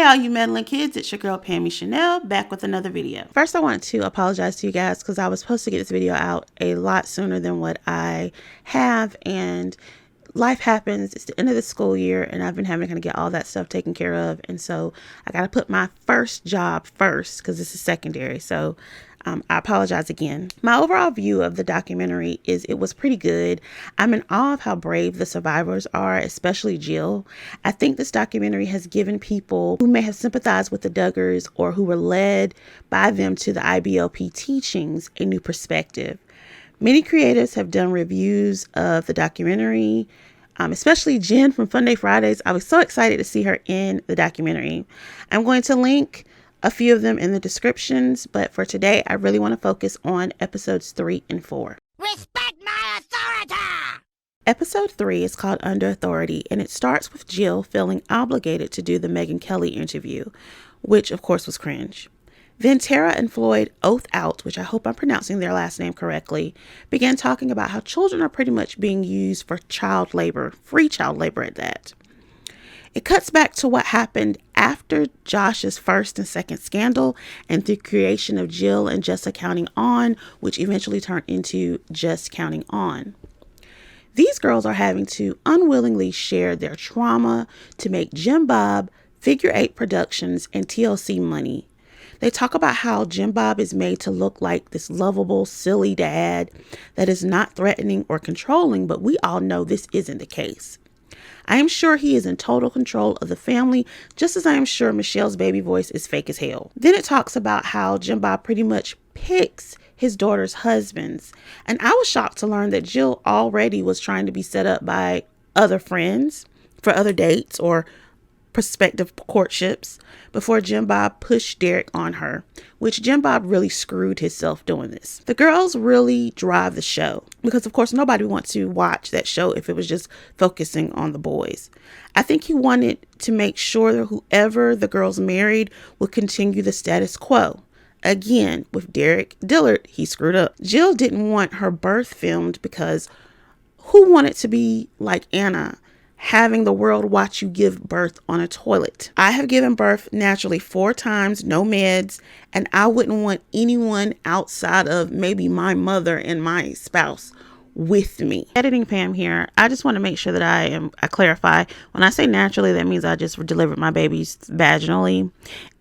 Hey all you meddling kids, it's your girl Pammy Chanel back with another video. First I want to apologize to you guys because I was supposed to get this video out a lot sooner than what I have, and life happens. It's the end of the school year and I've been having to kind of get all that stuff taken care of, and so I got to put my first job first because this is secondary. So I apologize again. My overall view of the documentary is it was pretty good. I'm in awe of how brave the survivors are, especially Jill. I think this documentary has given people who may have sympathized with the Duggars or who were led by them to the IBLP teachings a new perspective. Many creatives have done reviews of the documentary, especially Jen from Fun Day Fridays. I was so excited to see her in the documentary. I'm going to link a few of them in the descriptions, but for today, I really want to focus on episodes 3 and 4. Respect my authority! Episode 3 is called Under Authority, and it starts with Jill feeling obligated to do the Megyn Kelly interview, which of course was cringe. Then Tara and Floyd Oath Out, which I hope I'm pronouncing their last name correctly, began talking about how children are pretty much being used for child labor, free child labor at that. It cuts back to what happened after Josh's first and second scandal and the creation of Jill and Just Accounting On, which eventually turned into Just Counting On. These girls are having to unwillingly share their trauma to make Jim Bob, Figure 8 Productions, and TLC money. They talk about how Jim Bob is made to look like this lovable, silly dad that is not threatening or controlling, but we all know this isn't the case. I am sure he is in total control of the family, just as I am sure Michelle's baby voice is fake as hell. Then it talks about how Jim Bob pretty much picks his daughter's husbands. And I was shocked to learn that Jill already was trying to be set up by other friends for other dates or prospective courtships before Jim Bob pushed Derek on her, which Jim Bob really screwed himself doing this. The girls really drive the show because, of course, nobody wants to watch that show if it was just focusing on the boys. I think he wanted to make sure that whoever the girls married would continue the status quo. Again, with Derek Dillard, he screwed up. Jill didn't want her birth filmed because who wanted to be like Anna, having the world watch you give birth on a toilet? I have given birth naturally 4 times, no meds, and I wouldn't want anyone outside of maybe my mother and my spouse with me. Editing Pam here. I just want to make sure that I clarify. When I say naturally, that means I just delivered my babies vaginally.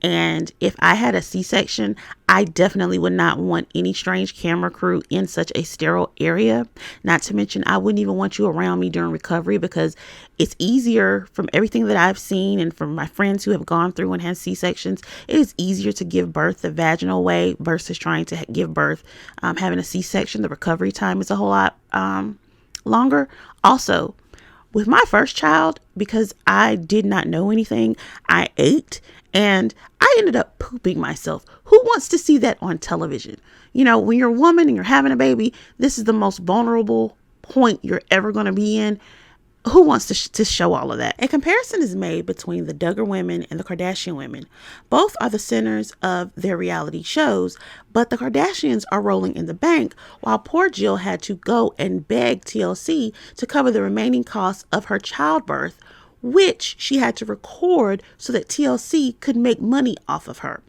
And if I had a C-section, I definitely would not want any strange camera crew in such a sterile area. Not to mention, I wouldn't even want you around me during recovery because it's easier, from everything that I've seen and from my friends who have gone through and had C-sections, it is easier to give birth the vaginal way versus trying to give birth having a C-section. The recovery time is a whole lot longer. Also, with my first child, because I did not know anything, I ate and I ended up pooping myself. Who wants to see that on television? You know, when you're a woman and you're having a baby, this is the most vulnerable point you're ever going to be in. Who wants to show all of that? A comparison is made between the Duggar women and the Kardashian women. Both are the centers of their reality shows, but the Kardashians are rolling in the bank, while poor Jill had to go and beg TLC to cover the remaining costs of her childbirth, which she had to record so that TLC could make money off of her.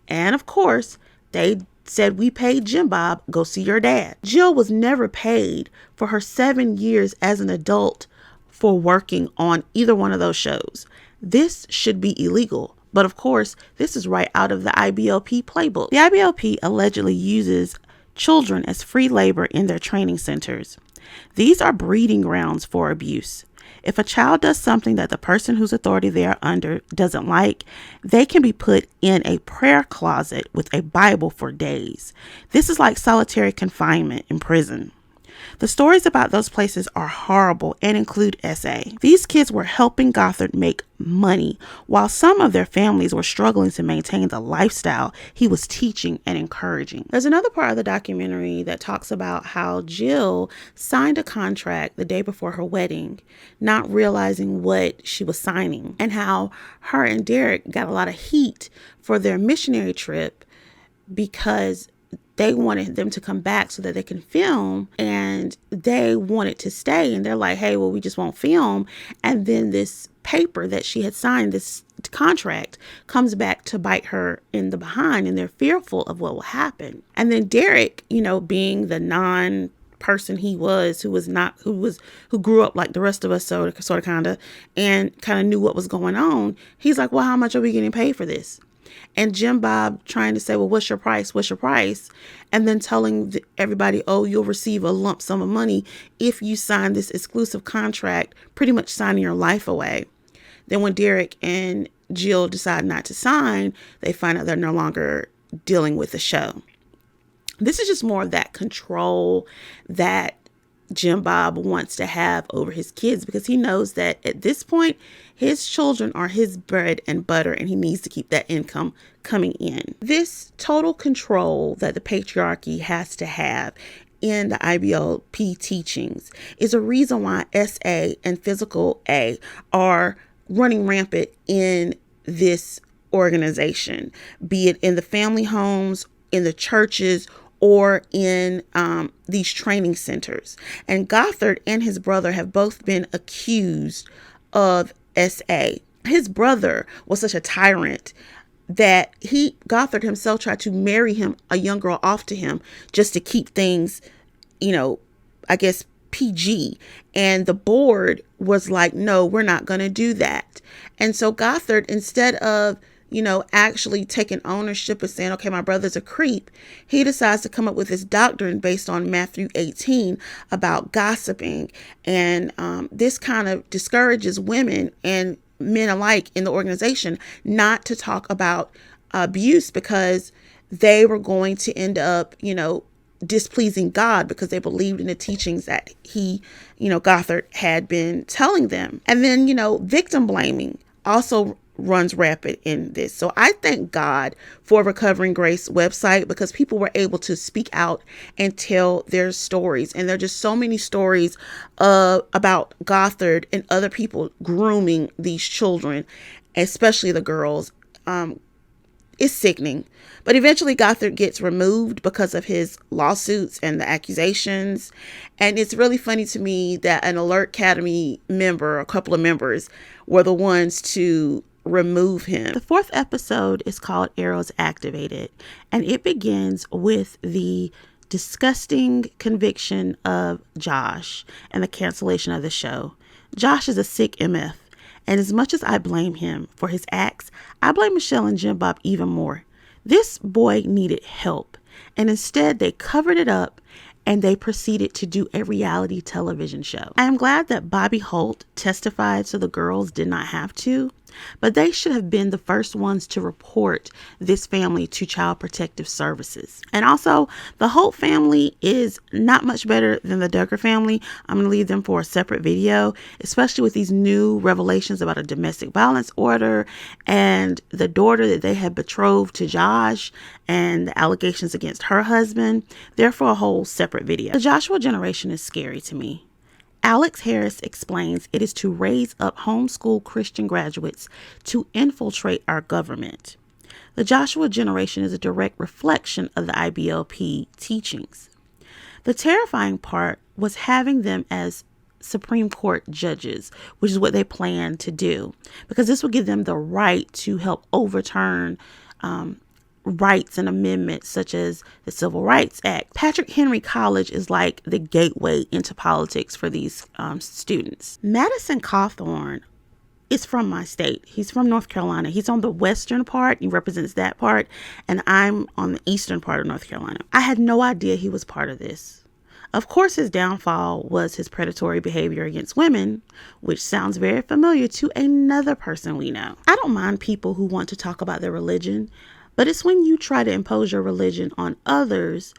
And of course, they said, "We paid Jim Bob, go see your dad." Jill was never paid for her 7 years as an adult for working on either one of those shows. This should be illegal. But of course, this is right out of the IBLP playbook. The IBLP allegedly uses children as free labor in their training centers. These are breeding grounds for abuse. If a child does something that the person whose authority they are under doesn't like, they can be put in a prayer closet with a Bible for days. This is like solitary confinement in prison. The stories about those places are horrible and include SA. These kids were helping Gothard make money, while some of their families were struggling to maintain the lifestyle he was teaching and encouraging. There's another part of the documentary that talks about how Jill signed a contract the day before her wedding, not realizing what she was signing, and how her and Derek got a lot of heat for their missionary trip because they wanted them to come back so that they can film, and they wanted to stay, and they're like, "Hey, well, we just won't film." And then this paper that she had signed, this contract comes back to bite her in the behind, and they're fearful of what will happen. And then Derek, being the person he was, who grew up like the rest of us, sort of kind of, and kind of knew what was going on. He's like, well, how much are we getting paid for this? And Jim Bob trying to say, well, what's your price? What's your price? And then telling everybody, oh, you'll receive a lump sum of money if you sign this exclusive contract, pretty much signing your life away. Then when Derek and Jill decide not to sign, they find out they're no longer dealing with the show. This is just more of that control that Jim Bob wants to have over his kids, because he knows that at this point, his children are his bread and butter, and he needs to keep that income coming in. This total control that the patriarchy has to have in the IBLP teachings is a reason why SA and Physical A are running rampant in this organization, be it in the family homes, in the churches, or in these training centers. And Gothard and his brother have both been accused of SA. His brother was such a tyrant that Gothard himself tried to marry a young girl off to him just to keep things, I guess, PG. And the board was like, no, we're not going to do that. And so Gothard, instead of actually taking ownership and saying, okay, my brother's a creep, he decides to come up with this doctrine based on Matthew 18 about gossiping. And this kind of discourages women and men alike in the organization not to talk about abuse, because they were going to end up, displeasing God, because they believed in the teachings that Gothard had been telling them. And then, victim blaming also runs rapid in this. So I thank God for Recovering Grace website, because people were able to speak out and tell their stories. And there are just so many stories about Gothard and other people grooming these children, especially the girls. It's sickening. But eventually Gothard gets removed because of his lawsuits and the accusations. And it's really funny to me that an Alert Academy member, a couple of members, were the ones to remove him. The fourth episode is called Arrows Activated, and it begins with the disgusting conviction of Josh and the cancellation of the show. Josh is a sick MF, and as much as I blame him for his acts, I blame Michelle and Jim Bob even more. This boy needed help, and instead they covered it up and they proceeded to do a reality television show. I am glad that Bobby Holt testified so the girls did not have to, but they should have been the first ones to report this family to Child Protective Services. And also, the Holt family is not much better than the Duggar family. I'm going to leave them for a separate video, especially with these new revelations about a domestic violence order and the daughter that they had betrothed to Josh and the allegations against her husband. They're for a whole separate video. The Joshua generation is scary to me. Alex Harris explains it is to raise up homeschool Christian graduates to infiltrate our government. The Joshua generation is a direct reflection of the IBLP teachings. The terrifying part was having them as Supreme Court judges, which is what they plan to do, because this will give them the right to help overturn rights and amendments such as the Civil Rights Act. Patrick Henry College is like the gateway into politics for these students. Madison Cawthorn is from my state. He's from North Carolina. He's on the western part. He represents that part. And I'm on the eastern part of North Carolina. I had no idea he was part of this. Of course, his downfall was his predatory behavior against women, which sounds very familiar to another person we know. I don't mind people who want to talk about their religion, but it's when you try to impose your religion on others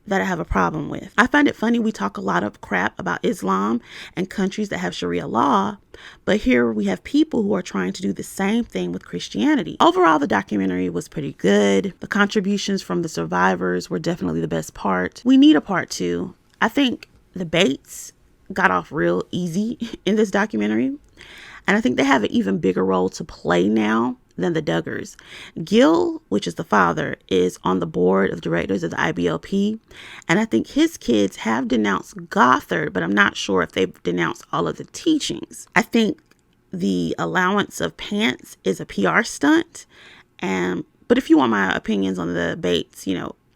that I have a problem with. I find it funny we talk a lot of crap about Islam and countries that have Sharia law, but here we have people who are trying to do the same thing with Christianity. Overall, the documentary was pretty good. The contributions from the survivors were definitely the best part. We need a part 2. I think the Bates got off real easy in this documentary, and I think they have an even bigger role to play now than the Duggars. Gil, which is the father, is on the board of directors of the IBLP, and I think his kids have denounced Gothard, but I'm not sure if they've denounced all of the teachings. I think the allowance of pants is a PR stunt. But if you want my opinions on the debates,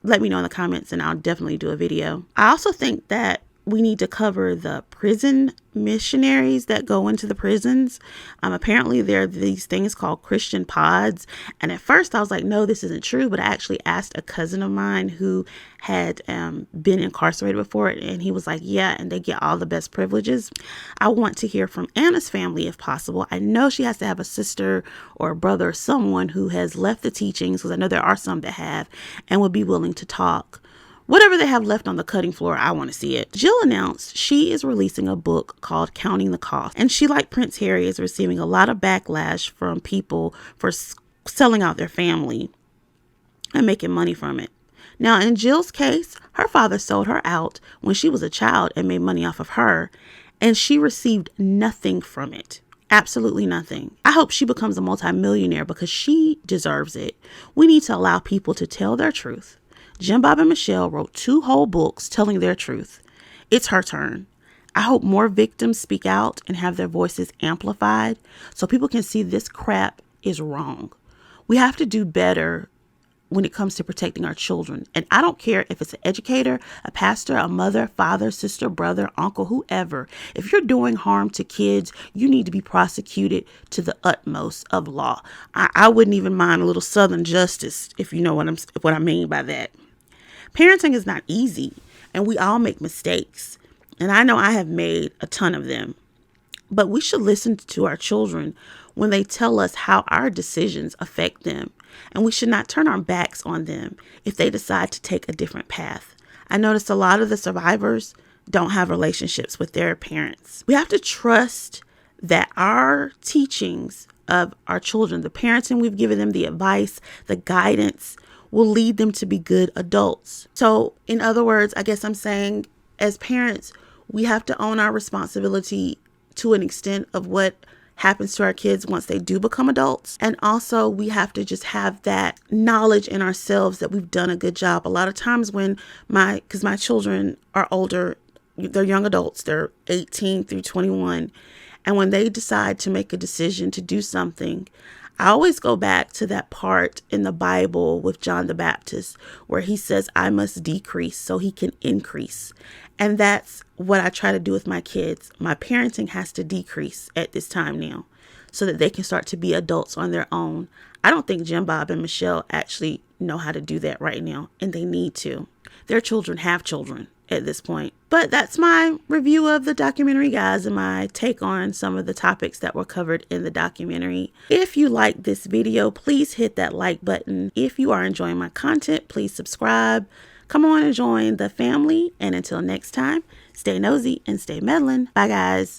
let me know in the comments and I'll definitely do a video. I also think that we need to cover the prison missionaries that go into the prisons. Apparently there are these things called Christian pods. And at first I was like, no, this isn't true. But I actually asked a cousin of mine who had been incarcerated before, and he was like, yeah, and they get all the best privileges. I want to hear from Anna's family if possible. I know she has to have a sister or a brother or someone who has left the teachings, because I know there are some that have and would be willing to talk. Whatever they have left on the cutting floor, I want to see it. Jill announced she is releasing a book called Counting the Cost. And she, like Prince Harry, is receiving a lot of backlash from people for selling out their family and making money from it. Now, in Jill's case, her father sold her out when she was a child and made money off of her, and she received nothing from it. Absolutely nothing. I hope she becomes a multimillionaire because she deserves it. We need to allow people to tell their truth. Jim Bob and Michelle wrote 2 whole books telling their truth. It's her turn. I hope more victims speak out and have their voices amplified so people can see this crap is wrong. We have to do better when it comes to protecting our children. And I don't care if it's an educator, a pastor, a mother, father, sister, brother, uncle, whoever. If you're doing harm to kids, you need to be prosecuted to the utmost of law. I wouldn't even mind a little Southern justice, if you know what I mean by that. Parenting is not easy, and we all make mistakes. And I know I have made a ton of them. But we should listen to our children when they tell us how our decisions affect them. And we should not turn our backs on them if they decide to take a different path. I noticed a lot of the survivors don't have relationships with their parents. We have to trust that our teachings of our children, the parenting we've given them, the advice, the guidance, will lead them to be good adults. So in other words, I guess I'm saying as parents, we have to own our responsibility to an extent of what happens to our kids once they do become adults. And also we have to just have that knowledge in ourselves that we've done a good job. A lot of times because my children are older, they're young adults, they're 18 through 21. And when they decide to make a decision to do something, I always go back to that part in the Bible with John the Baptist where he says, I must decrease so he can increase. And that's what I try to do with my kids. My parenting has to decrease at this time now so that they can start to be adults on their own. I don't think Jim Bob and Michelle actually know how to do that right now, and they need to. Their children have children at this point. But that's my review of the documentary, guys, and my take on some of the topics that were covered in the documentary. If you like this video, please hit that like button. If you are enjoying my content, please subscribe. Come on and join the family. And until next time, stay nosy and stay meddling. Bye, guys.